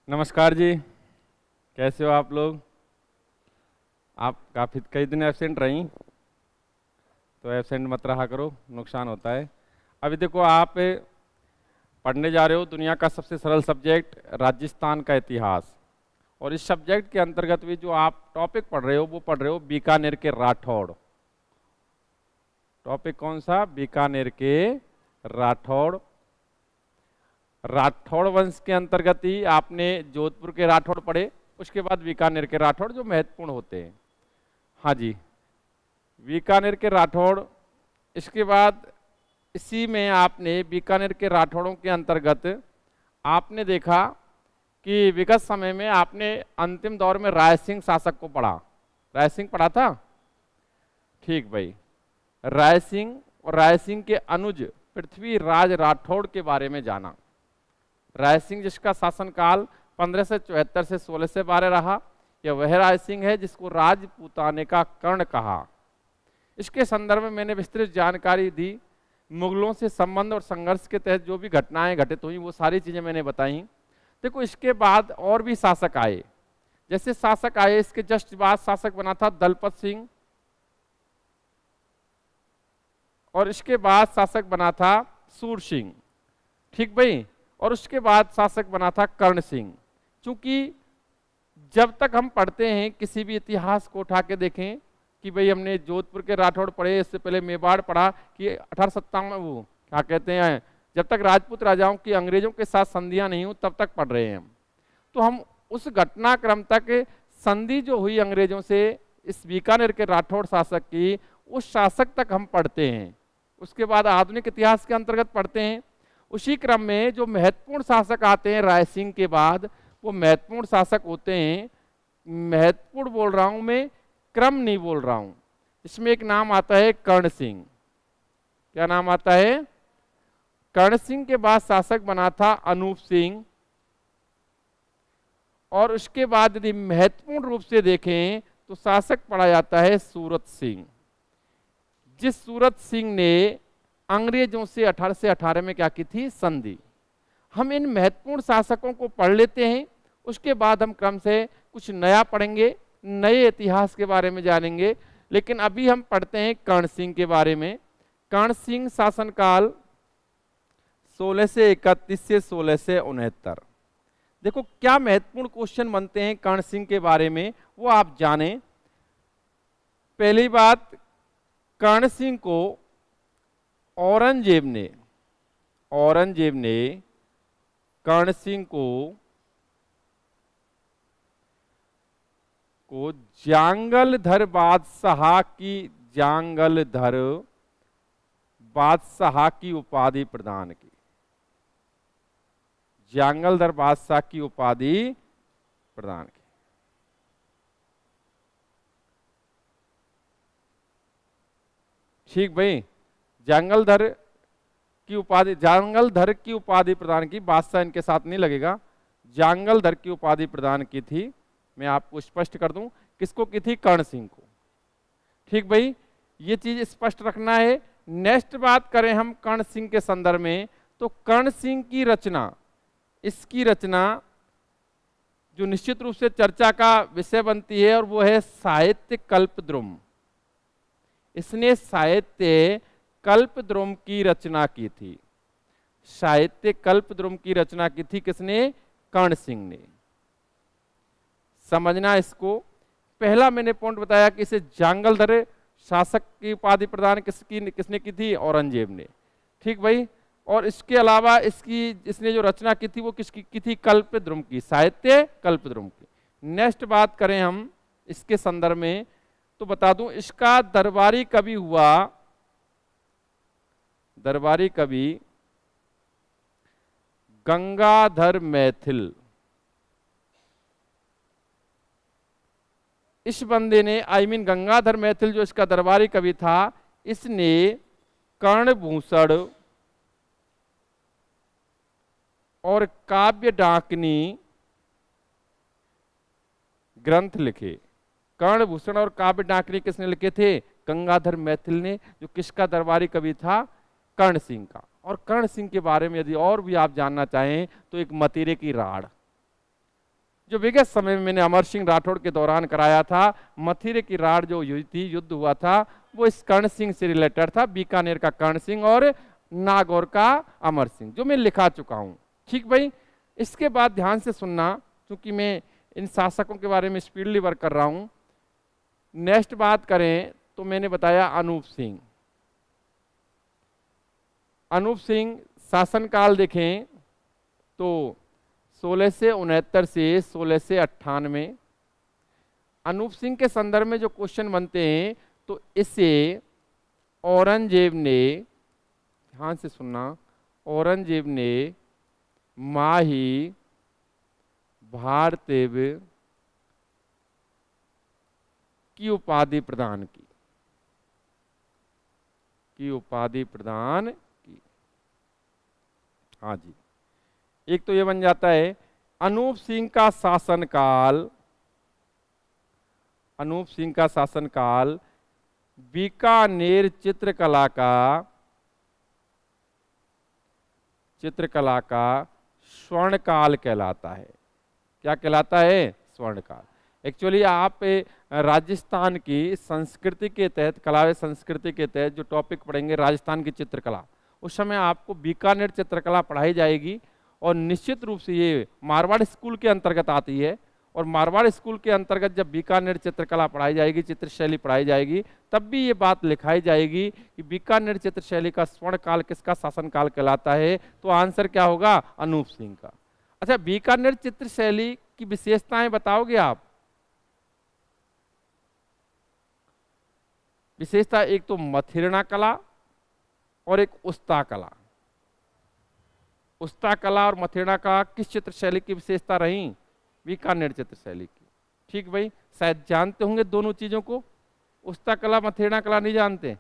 नमस्कार जी। कैसे हो आप लोग? आप काफ़ी कई दिन एब्सेंट रही, तो एब्सेंट मत रहा करो, नुकसान होता है। अभी देखो, आप पढ़ने जा रहे हो दुनिया का सबसे सरल सब्जेक्ट राजस्थान का इतिहास। और इस सब्जेक्ट के अंतर्गत भी जो आप टॉपिक पढ़ रहे हो वो पढ़ रहे हो बीकानेर के राठौड़। टॉपिक कौन सा? बीकानेर के राठौड़। राठौड़ वंश के अंतर्गत ही आपने जोधपुर के राठौड़ पढ़े, उसके बाद बीकानेर के राठौड़ जो महत्वपूर्ण होते हैं। हाँ जी, बीकानेर के राठौड़। इसके बाद इसी में आपने बीकानेर के राठौड़ों के अंतर्गत आपने देखा कि विगत समय में आपने अंतिम दौर में राय सिंह शासक को पढ़ा। राय सिंह पढ़ा था? ठीक भाई। राय सिंह और राय सिंह के अनुज पृथ्वीराज राठौड़ के बारे में जाना। राय सिंह जिसका शासनकाल 1574 से 1612 रहा, यह वह राय सिंह है जिसको राजपूताने का कर्ण कहा। इसके संदर्भ में मैंने विस्तृत जानकारी दी। मुगलों से संबंध और संघर्ष के तहत जो भी घटनाएं घटित हुई वो सारी चीजें मैंने बताई। देखो, इसके बाद और भी शासक आए। जैसे शासक आए, इसके जस्ट बाद शासक बना था दलपत सिंह, और इसके बाद शासक बना था सूर सिंह। ठीक भाई। और उसके बाद शासक बना था कर्ण सिंह। चूंकि जब तक हम पढ़ते हैं किसी भी इतिहास को उठा के देखें कि भाई हमने जोधपुर के राठौड़ पढ़े, इससे पहले मेवाड़ पढ़ा कि 1857 वो क्या कहते हैं, जब तक राजपूत राजाओं की अंग्रेजों के साथ संधियां नहीं हुई तब तक पढ़ रहे हैं। तो हम उस घटनाक्रम तक संधि जो हुई अंग्रेजों से इस बीकानेर के राठौड़ शासक की, उस शासक तक हम पढ़ते हैं। उसके बाद आधुनिक इतिहास के अंतर्गत पढ़ते हैं। उसी क्रम में जो महत्वपूर्ण शासक आते हैं राय सिंह के बाद, वो महत्वपूर्ण शासक होते हैं। महत्वपूर्ण बोल रहा हूं मैं, क्रम नहीं बोल रहा हूं। इसमें एक नाम आता है कर्ण सिंह। क्या नाम आता है? कर्ण सिंह के बाद शासक बना था अनूप सिंह। और उसके बाद यदि महत्वपूर्ण रूप से देखें तो शासक पढ़ा जाता है सूरत सिंह, जिस सूरत सिंह ने अंग्रेजों से 1818 में क्या की थी? संधि। हम इन महत्वपूर्ण शासकों को पढ़ लेते हैं, उसके बाद हम क्रम से कुछ नया पढ़ेंगे, नए इतिहास के बारे में जानेंगे। लेकिन अभी हम पढ़ते हैं कर्ण सिंह के बारे में। कर्ण सिंह शासनकाल 1631 से 1669। देखो, क्या महत्वपूर्ण क्वेश्चन बनते हैं कर्ण सिंह के बारे में, वो आप जानें। पहली बात, कर्ण सिंह को औरंगजेब ने कर्ण सिंह को जांगलधर बादशाह की उपाधि प्रदान की। जांगलधर बादशाह की उपाधि प्रदान की। ठीक भाई। जांगलधर की उपाधि प्रदान की। बादशाह इनके साथ नहीं लगेगा। जांगलधर की उपाधि प्रदान की थी। मैं आपको स्पष्ट कर दूं, किसको की थी? कर्ण सिंह को। ठीक भाई, ये चीज स्पष्ट रखना है। नेक्स्ट बात करें हम कर्ण सिंह के संदर्भ में, तो कर्ण सिंह की रचना, इसकी रचना जो निश्चित रूप से चर्चा का विषय बनती है, और वो है साहित्य कल्पद्रुम। इसने साहित्य कल्पद्रुम की रचना की थी। साहित्य कल्पद्रुम की रचना की थी किसने? कर्ण सिंह ने। समझना इसको। पहला मैंने पॉइंट बताया कि इसे जांगलधर शासक की उपाधि प्रदान किसने की थी? औरंगजेब ने। ठीक भाई। और इसके अलावा इसने जो रचना की थी वो किसकी की थी? कल्पद्रुम की, साहित्य कल्पद्रुम की। नेक्स्ट बात करें हम इसके संदर्भ में, तो बता दूं इसका दरबारी कवि हुआ, दरबारी कवि गंगाधर मैथिल। इस बंदे ने, गंगाधर मैथिल जो इसका दरबारी कवि था, इसने कर्णभूषण और काव्य डाकनी ग्रंथ लिखे। कर्णभूषण और काव्य डाकनी किसने लिखे थे? गंगाधर मैथिल ने, जो किसका दरबारी कवि था? कर्ण सिंह का। और कर्ण सिंह के बारे में यदि और भी आप जानना चाहें तो एक मतीरे की राड़, जो विगत समय में मैंने अमर सिंह राठौड़ के दौरान कराया था, मथुरे की राड़ जो युद्ध थी, युद्ध हुआ था, वो इस कर्ण सिंह से रिलेटेड था, बीकानेर का कर्ण सिंह और नागौर का अमर सिंह, जो मैं लिखा चुका हूं। ठीक भाई, इसके बाद ध्यान से सुनना, क्योंकि मैं इन शासकों के बारे में स्पीडली वर्क कर रहा हूं। नेक्स्ट बात करें तो मैंने बताया अनूप सिंह। अनूप सिंह शासनकाल देखें तो 1669 से 1698। अनूप सिंह के संदर्भ में जो क्वेश्चन बनते हैं तो इसे औरंगजेब ने, ध्यान से सुनना, औरंगजेब ने माही भारतेव की उपाधि प्रदान की उपाधि प्रदान की। हाँ जी, एक तो ये बन जाता है अनूप सिंह का शासनकाल, अनूप सिंह का शासनकाल बीकानेर चित्रकला का स्वर्णकाल कहलाता है। क्या कहलाता है? स्वर्णकाल। एक्चुअली आप राजस्थान की संस्कृति के तहत, कला व संस्कृति के तहत जो टॉपिक पढ़ेंगे राजस्थान की चित्रकला, उस समय आपको बीकानेर चित्रकला पढ़ाई जाएगी और निश्चित रूप से ये मारवाड़ स्कूल के अंतर्गत आती है। और मारवाड़ स्कूल के अंतर्गत जब बीकानेर चित्रकला पढ़ाई जाएगी, चित्रशैली पढ़ाई जाएगी, तब भी ये बात लिखाई जाएगी कि बीकानेर चित्रशैली का स्वर्णकाल किसका शासनकाल कहलाता है। तो आंसर क्या होगा? अनूप सिंह का। अच्छा, बीकानेर चित्रशैली की विशेषताएं बताओगे आप? विशेषता एक तो मथिरणा कला और एक उस्ता कला। उस्ता कला और मथिरणा का किस चित्रशैली की विशेषता रही? बीकानेर चित्रशैली की। ठीक भाई, शायद जानते होंगे दोनों चीजों को। उस्ता कला, मथिरणा कला नहीं जानते?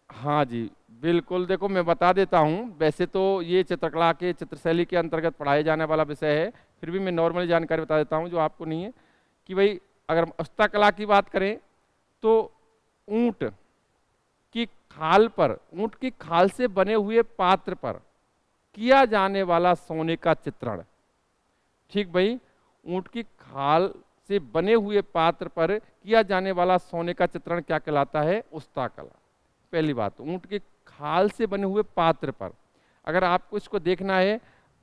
हाँ जी बिल्कुल, देखो मैं बता देता हूँ। वैसे तो ये चित्रकला के चित्रशैली के अंतर्गत पढ़ाए जाने वाला विषय है, फिर भी मैं नॉर्मली जानकारी बता देता हूँ जो आपको नहीं है। कि भाई अगर उस्ता कला की बात करें तो ऊंट की खाल पर, ऊंट की खाल से बने हुए पात्र पर किया जाने वाला सोने का चित्रण। ठीक भाई, ऊंट की खाल से बने हुए पात्र पर किया जाने वाला सोने का चित्रण क्या कहलाता है? उस्ता कला। पहली बात, ऊंट की खाल से बने हुए पात्र पर। अगर आपको इसको देखना है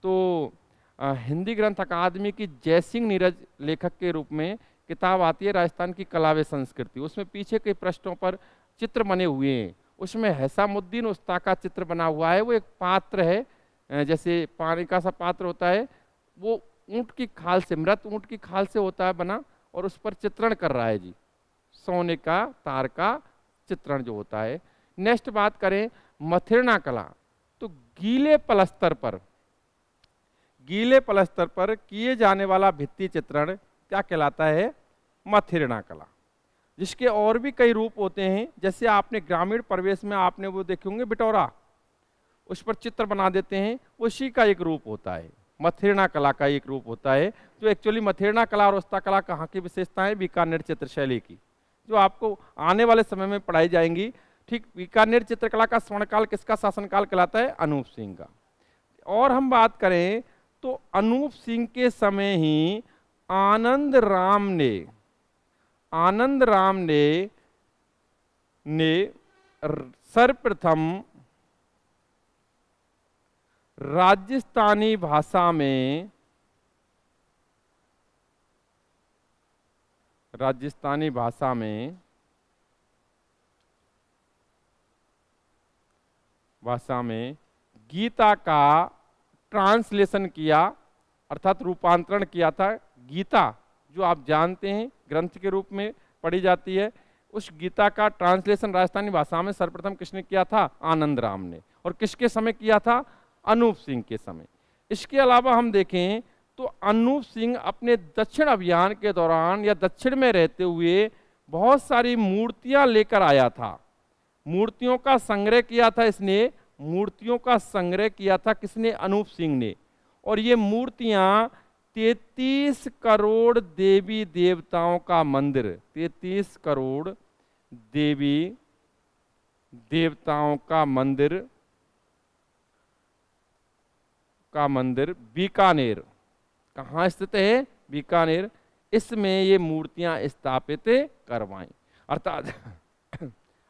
तो हिंदी ग्रंथ अकादमी की जयसिंह नीरज लेखक के रूप में किताब आती है राजस्थान की कला व संस्कृति, उसमें पीछे के पृष्ठों पर चित्र बने हुए हैं। उसमें हैसामुद्दीन उस्ता का चित्र बना हुआ है। वो एक पात्र है, जैसे पानी का सा पात्र होता है, वो ऊंट की खाल से, मृत ऊंट की खाल से होता है बना, और उस पर चित्रण कर रहा है जी, सोने का तार का चित्रण जो होता है। नेक्स्ट बात करें मथिरणा कला, तो गीले पलस्तर पर किए जाने वाला भित्ति चित्रण क्या कहलाता है? मथिरणा कला। जिसके और भी कई रूप होते हैं, जैसे आपने ग्रामीण परिवेश में आपने वो देखे होंगे बिटौरा, उस पर चित्र बना देते हैं, उसी का एक रूप होता है, मथिरणा कला का एक रूप होता है। जो एक्चुअली मथिरणा कला और उस्ता कला कहाँ की विशेषताएं? बीकानेर चित्रशैली की, जो आपको आने वाले समय में पढ़ाई जाएंगी। ठीक, बीकानेर चित्रकला का स्वर्णकाल किसका शासनकाल कहलाता है? अनूप सिंह का। और हम बात करें तो अनूप सिंह के समय ही आनंद राम ने सर्वप्रथम राजस्थानी भाषा में गीता का ट्रांसलेशन किया, अर्थात रूपांतरण किया था। गीता जो आप जानते हैं ग्रंथ के रूप में पढ़ी जाती है, उस गीता का ट्रांसलेशन राजस्थानी भाषा में सर्वप्रथम किसने किया था? आनंद राम ने। और किसके समय किया था? अनूप सिंह के समय। इसके अलावा हम देखें तो अनूप सिंह अपने दक्षिण अभियान के दौरान या दक्षिण में रहते हुए बहुत सारी मूर्तियां लेकर आया था। मूर्तियों का संग्रह किया था इसने, मूर्तियों का संग्रह किया था किसने? अनूप सिंह ने। और ये मूर्तियां 33 करोड़ देवी देवताओं का मंदिर, 33 करोड़ देवी देवताओं का मंदिर बीकानेर। कहाँ स्थित है? बीकानेर। इसमें ये मूर्तियां स्थापित करवाई।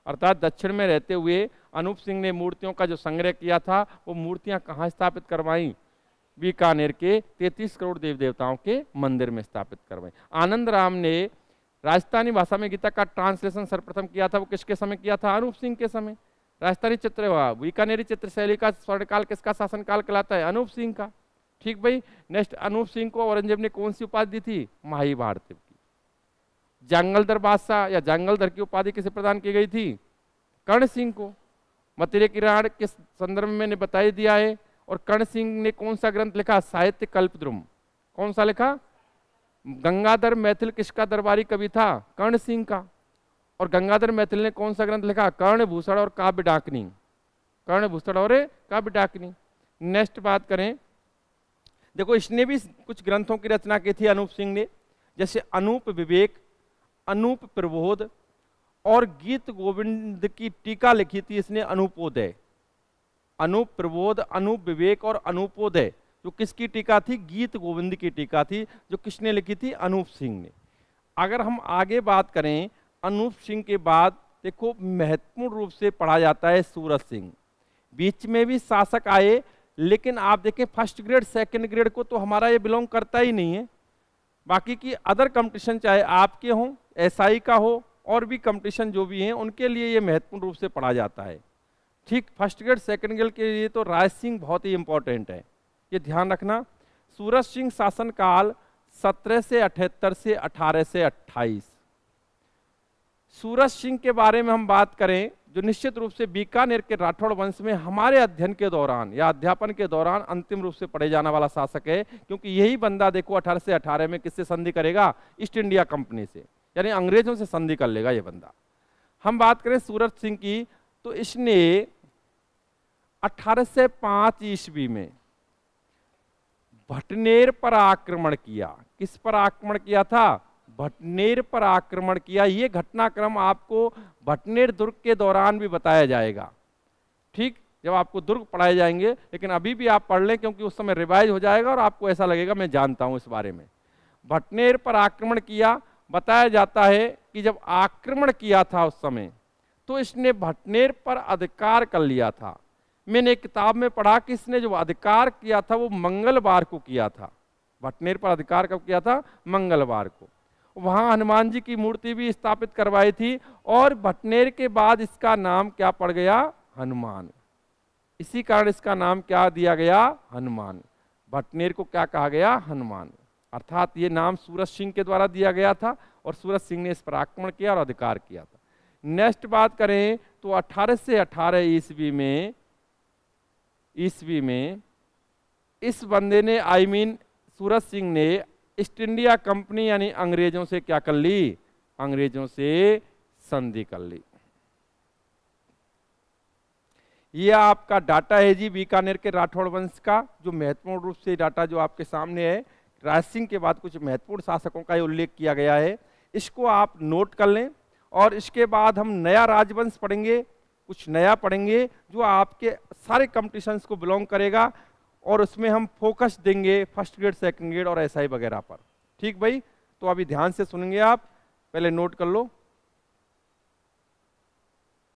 अर्थात दक्षिण में रहते हुए अनूप सिंह ने मूर्तियों का जो संग्रह किया था वो मूर्तियां कहाँ स्थापित करवाई? बीकानेर के 33 करोड़ देव देवताओं के मंदिर में स्थापित करवाई। आनंद राम ने राजस्थानी भाषा में गीता का ट्रांसलेशन सर्वप्रथम किया था, वो किसके समय किया था? अनूप सिंह के समय। राजस्थानी चित्र बीकानेरी चित्र शैली का स्वर्णकाल किसका शासनकाल कहलाता है? अनूप सिंह का। ठीक भाई। नेक्स्ट, अनूप सिंह को औरंगजेब ने कौन सी उपाधि दी थी? माही भारती की। जंगलधर बादशाह या जंगलधर की उपाधि किसे प्रदान की गई थी? कर्ण सिंह को। मतिरे की राण के संदर्भ में मैंने बता दिया है। और कर्ण सिंह ने कौन सा ग्रंथ लिखा? साहित्य कल्पद्रुम। कौन सा लिखा? गंगाधर मैथिल किसका दरबारी कवि था? कर्ण सिंह का। और गंगाधर मैथिल ने कौन सा ग्रंथ लिखा? कर्णभूषण और काव्य डाकनी। कर्णभूषण और काव्य डाकनी। नेक्स्ट बात करें, देखो इसने भी कुछ ग्रंथों की रचना की थी अनूप सिंह ने, जैसे अनूप विवेक, अनूप प्रबोध और गीत गोविंद की टीका लिखी थी इसने अनूपोदय। अनूप प्रबोध, अनूप विवेक और अनूपोदय जो किसकी टीका थी? गीत गोविंद की टीका थी, जो किसने लिखी थी? अनूप सिंह ने। अगर हम आगे बात करें, अनूप सिंह के बाद देखो महत्वपूर्ण रूप से पढ़ा जाता है सूरज सिंह। बीच में भी शासक आए, लेकिन आप देखें फर्स्ट ग्रेड सेकंड ग्रेड को तो हमारा ये बिलोंग करता ही नहीं है। बाकी की अदर कंपटीशन चाहे आपके हों, एसआई का हो, और भी कंपटीशन जो भी हैं उनके लिए ये महत्वपूर्ण रूप से पढ़ा जाता है। ठीक, फर्स्ट ग्रेड सेकंड ग्रेड के लिए तो राज सिंह बहुत ही इंपॉर्टेंट है, ये ध्यान रखना। सूरज सिंह शासनकाल 1778 से 1828। सूरज सिंह के बारे में हम बात करें, जो निश्चित रूप से बीकानेर के राठौड़ वंश में हमारे अध्ययन के दौरान या अध्यापन के दौरान अंतिम रूप से पढ़े जाने वाला शासक है, क्योंकि यही बंदा देखो 1818 में किससे संधि करेगा? ईस्ट इंडिया कंपनी से, यानी अंग्रेजों से संधि कर लेगा ये बंदा। हम बात करें सूरज सिंह की, तो इसने 1805 ईस्वी में भटनेर पर आक्रमण किया। किस पर आक्रमण किया था? भटनेर पर आक्रमण किया। ये घटनाक्रम आपको भटनेर दुर्ग के दौरान भी बताया जाएगा। ठीक, जब आपको दुर्ग पढ़ाए जाएंगे, लेकिन अभी भी आप पढ़ लें क्योंकि उस समय रिवाइज हो जाएगा और आपको ऐसा लगेगा मैं जानता हूं इस बारे में। भटनेर पर आक्रमण किया। बताया जाता है कि जब आक्रमण किया था उस समय, तो इसने भटनेर पर अधिकार कर लिया था। मैंने एक किताब में पढ़ा कि इसने जो अधिकार किया था वो मंगलवार को किया था। भटनेर पर अधिकार कब किया था? मंगलवार को। वहां हनुमान जी की मूर्ति भी स्थापित करवाई थी, और भटनेर के बाद इसका नाम क्या पड़ गया? हनुमान। इसी कारण इसका नाम क्या दिया गया? हनुमान। भटनेर को क्या कहा गया? हनुमान। अर्थात ये नाम सूरज सिंह के द्वारा दिया गया था, और सूरज सिंह ने इस पर आक्रमण किया और अधिकार किया था। नेक्स्ट बात करें तो 1818 ईस्वी में इस बंदे ने सूरज सिंह ने ईस्ट इंडिया कंपनी यानी अंग्रेजों से क्या कर ली? अंग्रेजों से संधि कर ली। ये आपका डाटा है जी बीकानेर के राठौड़ वंश का, जो महत्वपूर्ण रूप से डाटा जो आपके सामने है। राज सिंह के बाद कुछ महत्वपूर्ण शासकों का उल्लेख किया गया है, इसको आप नोट कर लें। और इसके बाद हम नया राजवंश पढ़ेंगे, कुछ नया पढ़ेंगे जो आपके सारे कंपटीशंस को बिलोंग करेगा, और उसमें हम फोकस देंगे फर्स्ट ग्रेड सेकंड ग्रेड और एसआई वगैरह पर। ठीक भाई, तो अभी ध्यान से सुनेंगे आप, पहले नोट कर लो।